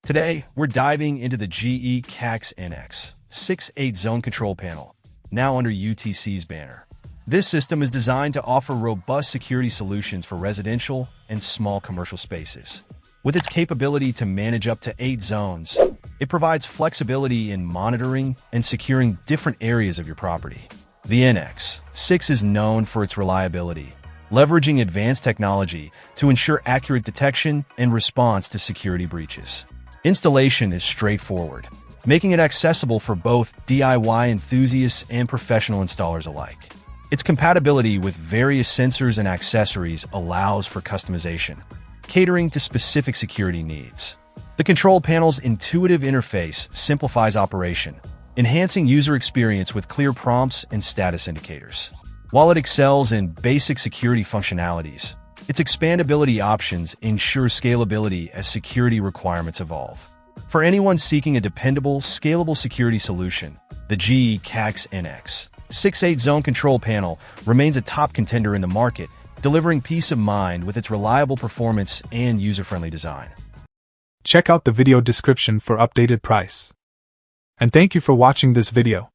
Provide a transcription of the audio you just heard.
Today, we're diving into the GE CADDX NX-6 8-zone control panel, now under UTC's banner. This system is designed to offer robust security solutions for residential and small commercial spaces. With its capability to manage up to 8 zones, it provides flexibility in monitoring and securing different areas of your property. The NX-6 is known for its reliability, leveraging advanced technology to ensure accurate detection and response to security breaches. Installation is straightforward, making it accessible for both DIY enthusiasts and professional installers alike. Its compatibility with various sensors and accessories allows for customization, catering to specific security needs. The control panel's intuitive interface simplifies operation, enhancing user experience with clear prompts and status indicators. While it excels in basic security functionalities, its expandability options ensure scalability as security requirements evolve. For anyone seeking a dependable, scalable security solution, the GE CADDX NX-6 8-zone control panel remains a top contender in the market, delivering peace of mind with its reliable performance and user-friendly design. Check out the video description for updated price. And thank you for watching this video.